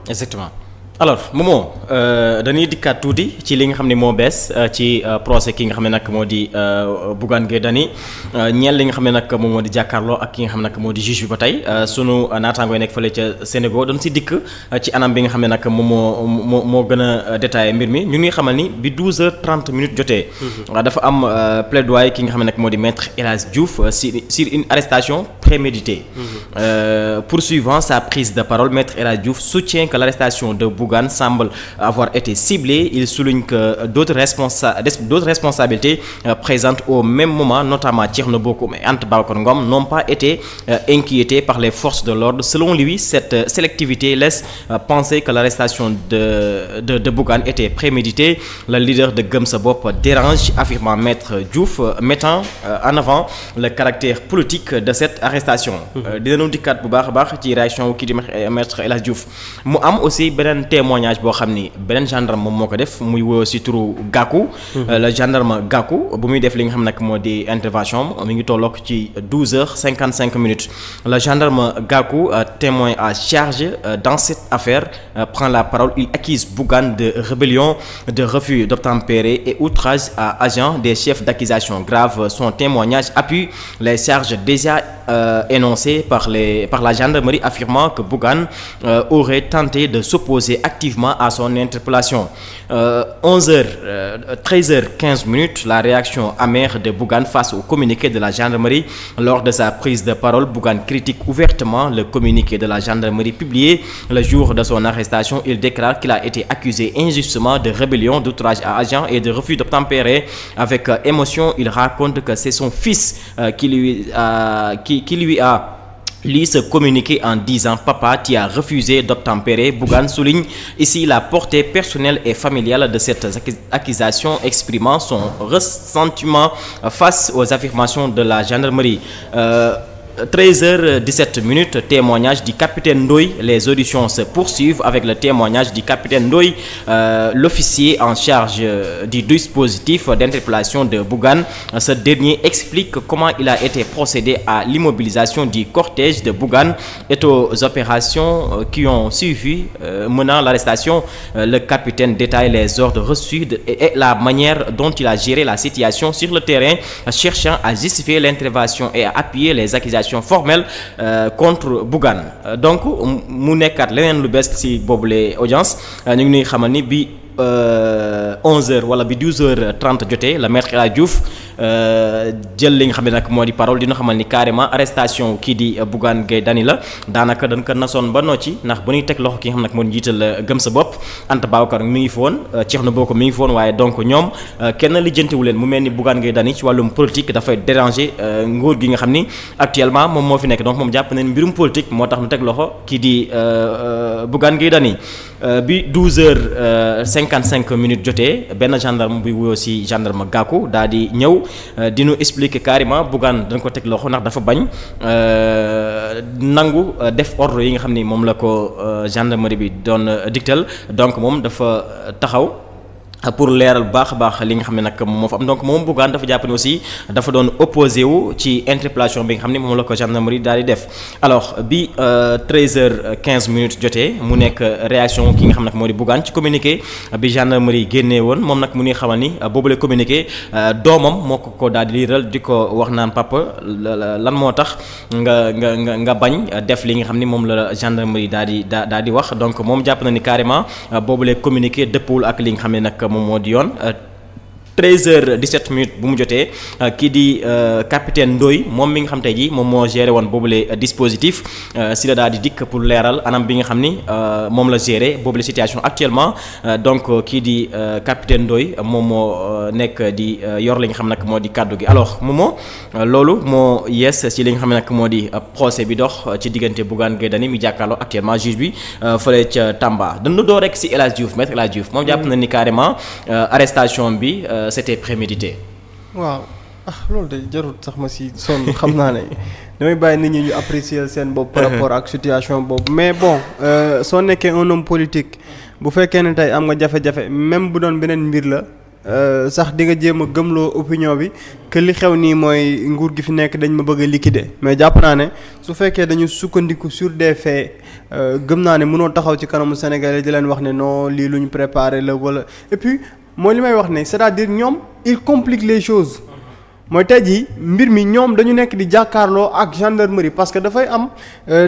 exactement. Alors Momo dañuy dikkaat tuuti ci li nga xam ne moo bees ci procès ki nga xam ne nag moo di Bougane Gueye Dany ñeel li nga xam ne nag moom moo di jàkkaarloo ak ki nga xam ne nag moo di juge bi ba tey sunu naataangoo yi nekk fële ca Sénégal dañ si dikk ci anam bi nga xam ne nag moom moo gën a détaillé mbir mi ñu ngi xamal ni bi 12h30 jotee. dafa am plaidoyer ki nga xam ne nag moo di maître El Hadji Diouf sur une arrestation préméditée. Poursuivant sa prise de parole, maître El Hadji Diouf soutient que l'arrestation de Bougane semble avoir été ciblée. Il souligne que d'autres responsabilités présentes au même moment, notamment Thierno Bocoum et Anta Babacar Ngom, n'ont pas été inquiétées par les forces de l'ordre. Selon lui, cette sélectivité laisse penser que l'arrestation de Bougane était préméditée. Le leader de Gëm Sa Bopp dérange, affirmant maître Diouf, mettant en avant le caractère politique de cette arrestation. dinañu dikkaat bu baax a baax ci réaction kii di maître El Hadji Diouf mu am aussi beneen témoignage boo xam ni beneen gendarme moom moo ko def muy woo si turu Gakou. le gendarme Gakou bu muy def li nga xam nag moo di intervention mi ngi tolloog ci 12h55. le gendarme Gakou, témoin à charge dans cette affaire, prend la parole. Il accuse Bougane de rébellion, de refus d'obtempérer et outrage à agent des chefs d'accusation grave. Son témoignage appuie les charges déjà énoncées par la gendarmerie, affirmant que Bougane aurait tenté de s'opposer activement à son interpellation. 13h15, la réaction amère de Bougane face au communiqué de la gendarmerie. Lors de sa prise de parole, Bougane critique ouvertement le communiqué de la gendarmerie publié le jour de son arrestation. Il déclare qu'il a été accusé injustement de rébellion, d'outrage à agent et de refus d'obtempérer. Avec émotion, il raconte que c'est son fils qui lui a lit ce communiqué en disant « Papa, tu as refusé d'obtempérer ». Bougane souligne ici la portée personnelle et familiale de cette accusation, exprimant son ressentiment face aux affirmations de la gendarmerie. 13h17, témoignage du capitaine Ndoye. Les auditions se poursuivent avec le témoignage du capitaine Ndoye, l'officier en charge du dispositif d'interpellation de Bougane. Ce dernier explique comment il a été procédé à l'immobilisation du cortège de Bougane et aux opérations qui ont suivi menant l'arrestation. Le capitaine détaille les ordres reçus et la manière dont il a géré la situation sur le terrain, cherchant à justifier l'intervention et à appuyer les accusations formelle contre Bougane. Donc mu nekkaat leneen lu bees ci boobule audience ñu ngi nuy xamal ni bi 11h wala bi 12h30 jotee la maître El Hadji Diouf jël li nga xam ne nag moo di parole dina xamal ni carrément arrestation kii di Bougane Gueye Dany la daanaka dañ ko nasoon ba nocci ndax bu ñuy teg loxo ki nga xam nag moo jiital Gëm Sa Bopp Anta Babacar mi ngi fi woon Thierno Bocoum mi ngi fi woon waaye donc ñoom kenn lijjantiwu leen mu mel ni Bougane Gueye Dany ci wàllum politique dafay déranger nguur gi nga xam ni actuellement moom moo fi nekk donc moom jàpp nañ mbirum politique moo tax ñu teg loxo kii di Bougane Gueye Dany bi 12h55 jotee benn gendarme buy wuyoo ci gendarme Gakou daal di ñëw di ñu expliquer carrément Bougane dañ ko teg loxo ndax dafa bañ nangu def ordre yi nga xam ni moom la ko gendarmerie bi doon dictal donc moom dafa taxaw pour leeral bu baax a baax li nga xam ne nag moom moo fa am donc moom Bougane dafa jàpp ne aussi dafa doon opposé wu ci interpellation bi nga xam ne moom la ko gendarmerie daal di def. alors bi 13h15 jotee mu nekk réaction ki nga xam nag moo di Bougane ci communiqué bi gendarmerie génnee woon moom nag mu ngi xamal ni boobule communiqué doomam moo ko daal di liiral di ko wax naan papa lan moo tax nga bañ def li nga xam ni moom la gendarmerie daal di wax donc moom jàpp na ni carrément boobule communiqué dëppul ak li nga xam ne nag moom moo di yoon. 13h17 bu mu jotee kii di capitaine Ndoye moom mi nga xam tey jii moom moo géré woon boobule dispositif si la daal di dikk pour leeral anam bi nga xam ni moom la géré boobule situation actuellement donc kii di capitaine Ndoye moom moo nekk di yor li nga xam nag moo di kàddu gi. alors moomoo loolu moo yees ci li nga xam ne nag moo di procès bi dox ci diggante Bougane Gueye Dany mi jàkkaarloo actuellement juge bi fële ca Tamba dañu doo rek si El Hadji Diouf maître El Hadji Diouf moom jàpp na ni carrément arrestation bi. C'était prémédité. waaw loolu de jarul sax ma si sonn xam naa ne damay bàyyi nit ñi ñu apprécier seen bopp. par rapport ak situation boobu mais bon soo nekkee un homme politique bu fekkee ne tey am nga jafe-jafe même bu doon beneen mbir la sax di nga jéem a gëmloo opinion bi que li xew nii mooy nguur gi fi nekk dañ ma bëgg a liquider mais jàpp naa ne su fekkee dañu sukkandiku sur des faits gëm naa ne mënoo taxaw ci kanamu Sénégalais di leen wax ne non lii lu ñu préparé la wala et puis mooy li may wax ne c'est-à-dire ñoom il complique les choses mooy tey jii mbir mi ñoom dañu nekk di jàkkaarloo ak gendarmerie parce que dafay am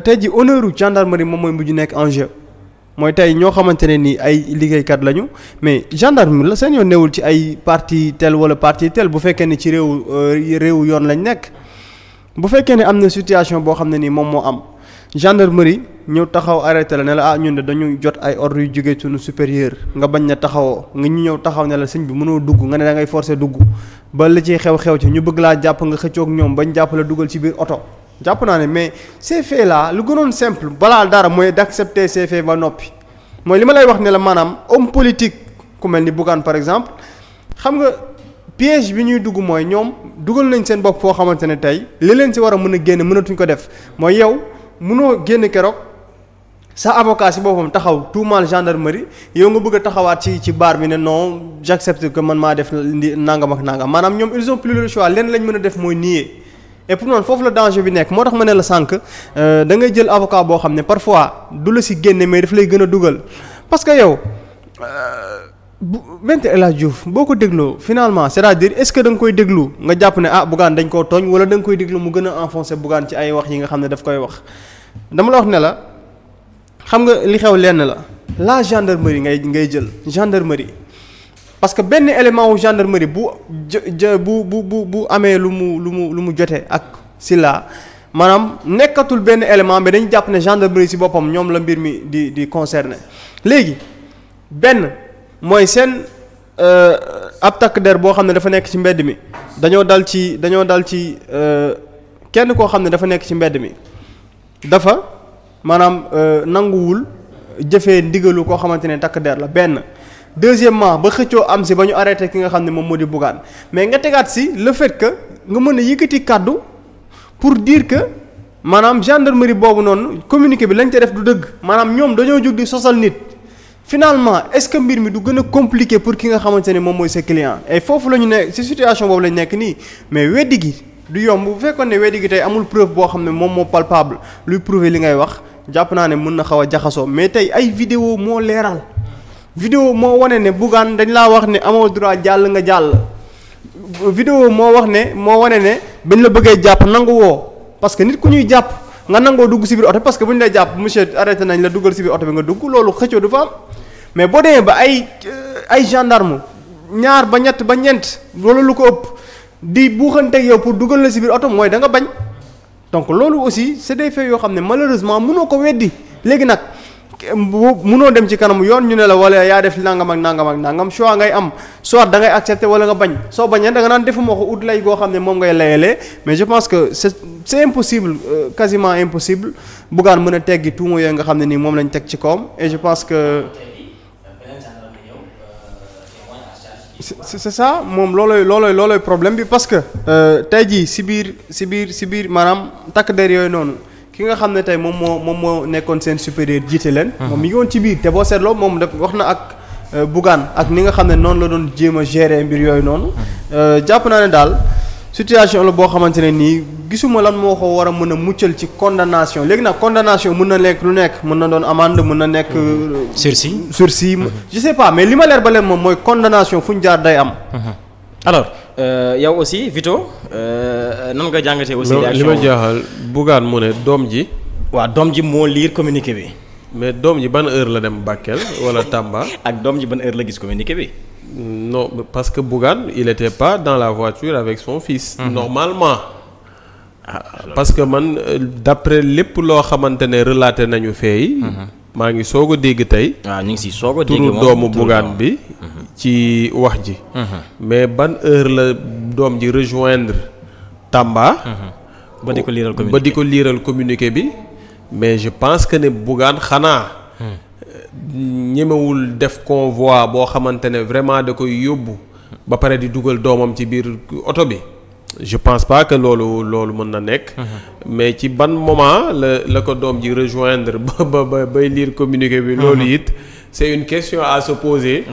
tey jii honneur u gendarmerie moom mooy mujj nekk en jeu mooy tey ñoo xamante ne ni ay liggéeykat lañu mais gendarme la seen yoon newul ci ay parti tel wala parti tel bu fekkee ne ci réewu yoon lañ nekk bu fekkee ne am na situation boo xam ne nii moom moo am gendarmerie ñëw taxaw arrêté la ne la ñun de dañu jot ay ordre yu jógee suñu supérieur nga bañ na taxawoo nga ñu ñëw taxaw ne la sëñ bi mënoo dugg nga ne da ngay forcer dugg ba la ciy xew-xew ci ñu bëgg laa jàpp nga xëccoog ñoom bañ jàpp la dugal ci biir oto jàpp naa ne mais ces faits là lu gënoon simple balaa dara mooy d'accepter ces faits ba noppi mooy li ma lay wax ne la maanaam homme politique ku mel ni Bougane par exemple xam nga piège bi ñuy dugg mooy ñoom dugal nañ seen bopp foo xamante ne tey li leen ci war a mën a génn mënatuñ ko def mooy yow mënoo génn keroog sa avocat ci boppam taxaw tuumaal gendarmerie yow nga bëgg a taxawaat ci baar bi ne non j'accepte que man maa def nangam ak nangam maanaam ñoom ils ont plus le choix leen lañ mën a def mooy nier et pour noonu foofu la danger bi nekk moo tax ma ne la sànq da ngay jël avocat boo xam ne parfois du la ci génne mais daf lay gën a dugal parce que yow Maître El Hadji Diouf boo ko dégloo finalement c'est-à-dire est-ce que da nga koy déglu nga jàpp ne Bougane dañ koo tooñ wala da nga koy déglu mu gën a enfoncer Bougane ci ay wax yi nga xam ne daf koy wax dama la wax ne la xam nga li xew lenn la gendarmerie ngay jël gendarmerie parce que benn élément wu gendarmerie bu amee lu mu jotee ak Sylla maanaam nekkatul benn élément mais dañu jàpp ne gendarmerie ci boppam ñoom la mbir mi di concerné léegi benn mooy seen ab takk der boo xam ne dafa nekk ci mbedd mi dañoo dal ci kenn koo xam ne dafa nekk ci mbedd mi dafa maanaam nanguwul jëfee ndigalu koo xamante ne takk der la benn deuxièmement ba xëccoo am si ba ñu arrêté ki nga xam ne moom moo di Bougane mais nga tegaat si le fait que nga mën a yëkkati kàddu pour dire que maanaam gendarmerie boobu noonu communiqué bi lañ ca def du dëgg maanaam ñoom dañoo jóg di sosal nit finalement est-ce que mbir mi du gën a compliqué pour ki nga xamante ne moom mooy sa client et foofu la ñu ne ci situation boobu lañ nekk nii mais weddi gi du yomb bu fekkoon ne weddi gi tey amul preuve boo xam ne moom moo palpable luy prouver li ngay wax jàpp naa ne mën na xaw a jaxasoo mais tey ay vidéo moo leeral vidéo moo wane ne Bougane dañ laa wax ne amoo droit jàll nga jàll vidéo moo wane ne bañ la bëggee jàpp nangu woo parce que nit ku ñuy jàpp nga nangoo dugg ci biir oto parce que bu ñu lay jàpp monsieur arrêté nañ la duggal ci biir oto bi nga dugg loolu xëccoo du fa am mais boo demee ba ay gendarme ñaar ba ñett ba ñeent loolu lu ko ëpp di buuxanteeg yow pour dugal la ci biir oto mooy da nga bañ donc loolu aussi c'est des faits yoo xam ne malheureusement mënoo ko weddi léegi nag mënoo dem ci kanam yoon ñu ne la wala yaa def nangam ak nangam ak nangam choix ngay am soit da ngay accepter wala nga bañ soo bañee da nga naan defuma ko ut lay goo xam ne moom ngay layalee mais je pense que c'est impossible quasiment impossible Bougane mën a teggi tuuma yooyu nga xam ne nii moom lañ teg ci kawam et je pense que c'est ça moom loolooy problème bi parce que tey jii si biir maanaam takk der yooyu noonu ki nga xam ne tey moom moo nekkoon seen supérieur jiite leen. moom mi ngi woon ci biir te boo seetloo moom def wax na ak Bougane ak ni nga xam ne noonu la doon jéem a gérer mbir yooyu noonu. jàpp naa ne daal situation la boo xamante ne nii gisuma lan moo ko war a mën a muccal ci condamnation léegi nag condamnation mën na nekk lu nekk mën na doon amende mën na nekk. sursis je sais pas mais li ma leer ba leen moom mooy condamnation fu ñu jaar day am. alors yow aussi Vito nan nga jàngatee aussi. li ma jaaxal Bougane mu ne doom ji. waaw doom ji moo lire communiqué bi. mais doom ji ban heure la dem Bakel wala Tamba. ak doom ji ban heure la gis communiqué bi. non parce que Bougane il était pas dans la voiture avec son fils. Normalement. parce que man d'après lépp loo xamante ne relaté nañu fee. maa ngi soog a dégg tey. waaw ñu ngi si soog a dégg turu doomu Bougane bi. ci wax ji. mais ban heure la doom ji rejoindre Tamba. ba di ko liiral communiqué bi mais je pense que ne Bougane xanaa. ñemewul def convoi boo xamante ne vraiment da koy yóbbu. ba pare di dugal doomam ci biir oto bi. je pense pas que loolu mën na nekk. mais ci ban moment la ko doom ji rejoindre ba bay lire communiqué bi. loolu it c'est une question à se poser.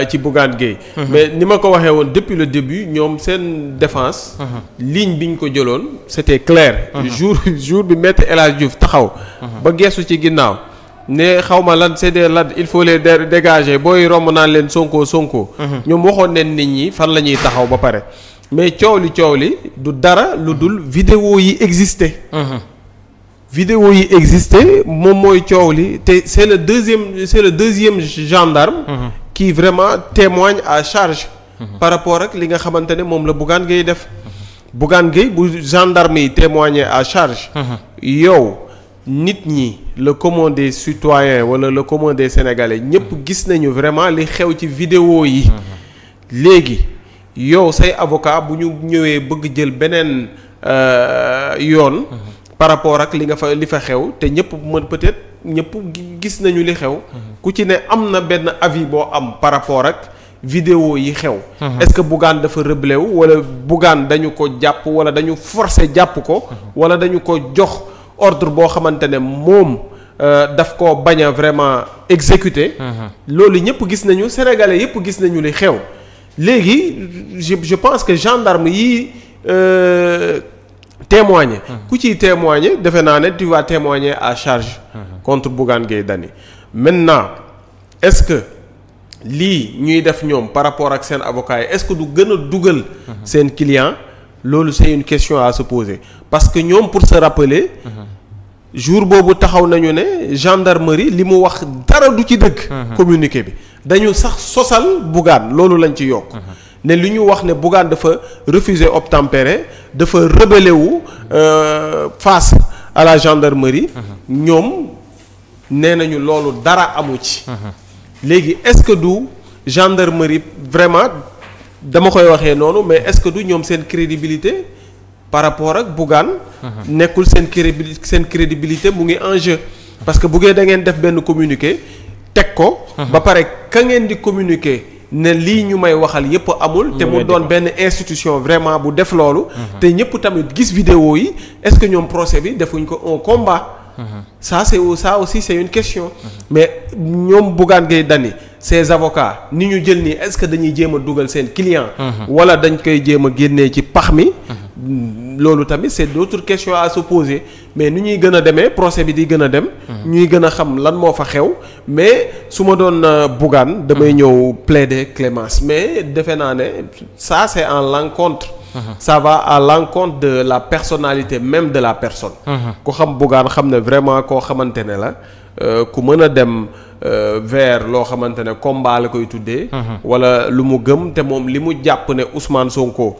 ci Bougane Gueye. mais ni ma ko waxee woon depuis le début ñoom seen défense. ligne bi ñu ko jëloon c'était clair. jour bi Maître El Hadji Diouf taxaw. ba geesu ci ginnaaw. ne xaw ma lan c'est des lan il faut les dégager booy romb naan leen Sonko. ñoom waxoon nañ nit ñi fan la ñuy taxaw ba pare. mais coow li du dara lu dul vidéo yi existé. vidéo yi existé moom mooy coow li te c'est le deuxième gendarme. qui vraiment témoigne à charge. par rapport ak li nga xamante ne moom la Bougane Gueye def. Bougane Gueye bu gendarme yi témoigner à charge. yow nit ñi le commun des citoyens wala le commun des sénégalais ñëpp gis nañu vraiment li xew ci vidéo yi. léegi yow say avocat bu ñu ñëwee bëgg jël beneen yoon. par rapport ak li fa xew te ñëpp peut-être ñëpp gis nañu li xew. ku ci ne am na benn avis boo am par rapport ak vidéo yi xew. est-ce que Bougane dafa rebelle wu wala Bougane dañu ko jàpp wala dañu forcer jàpp ko. wala dañu ko jox ordre boo xamante ne moom daf ko bañ a vraiment exécuter. loolu ñëpp gis nañu sénégalais yëpp gis nañu li xew. léegi je pense que gendarme yi témoigner. ku ciy témoigner defe naa ne tu vas témoigner à charge. contre Bougane Gueye Dany. maintenant est-ce que lii ñuy def ñoom par rapport ak seen avocat yi est-ce que du gën a dugal. seen client loolu c'est une question à se poser parce que ñoom pour se rappeler. jour boobu taxaw nañu ne gendarmerie li mu wax dara du ci dëgg. communiqué bi dañu sax sosal Bougane loolu lañ ci yokk. ne li ñu wax ne Bougane dafa refuser obtempérer dafa rebeller wu face à la gendarmerie. ñoom nee nañu loolu dara amu ci. léegi est-ce que du gendarmerie vraiment dama koy waxee noonu mais est-ce que du ñoom seen crédibilité. par rapport ak Bougane nekkul seen crédibilité mu ngi en jeu parce que buggee da ngeen def benn communiqué teg ko ba pare ka ngeen di communiqué ne lii ñu may waxal yépp amul te mu doon benn institution vraiment bu def loolu te ñëpp tamit gis vidéo yi est-ce que ñoom procès bi defuñ ko un combat ça aussi c'est une question mais ñoom Bougane Gueye Dany ses avocats ni ñu jël nii est-ce que dañuy jéem a dugal seen client wala dañ koy jéem a génnee ci pax mi loolu tamit c'est d'autres questions à se poser mais ni ñuy gën a demee procès bi di gën a dem ñuy gën a xam lan moo fa xew mais su ma doon Bougane damay ñëw plaider clémence mais defe naa ne ça c'est en l'encontre ça va à l'encontre de la personnalité même de la personne ku xam Bougane xam ne vraiment koo xamante ne la ku mën a dem vers loo xamante ne combat la koy tuddee wala lu mu gëm te moom li mu jàpp ne Ousmane Sonko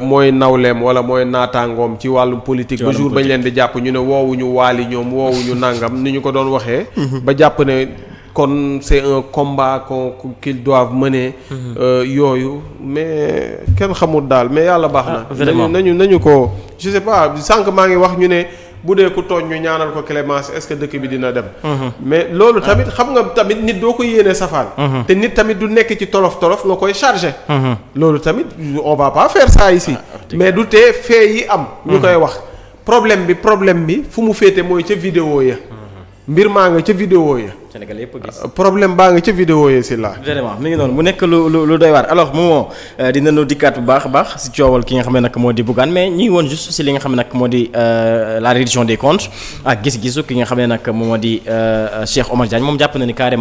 mooy nawleem wala mooy naataangoom ci wàllum politique ba jour bañ leen di jàpp ñu ne woowuñu waali ñoom woowuñu nangam ni ñu ko doon waxee ba jàpp ne kon c'est un combat qu'ils doivent mener yooyu mais kenn xamul daal mais yàlla baax na nañu ko je sais pas sànq maa ngi wax ñu ne bu dee ku tooñ ñu ñaanal ko clémence est-ce que dëkk bi dina dem mais loolu tamit xam nga tamit nit doo ko yéene safaan te nit tamit du nekk ci tolof nga koy charger loolu tamit on va pas faire ça ici mais du tee fee yi am ñu koy wax problème bi fu mu féete mooy ca vidéo ya mbir maa nga ca vidéo ya Sénégal yëpp gis problème baa nga ca vidéo yi si la vraiment mi ngi noonu mu nekk lu doy waar alors moomoo dinañu dikkaat bu baax a baax si coowal ki nga xam ne nag moo di Bougane mais ñi ngi woon juste si li nga xam ne nag moo di la reddition des comptes ak gis-gisu ki nga xam ne nag moo di Cheikh Omar Diagne moom jàpp na ni carrément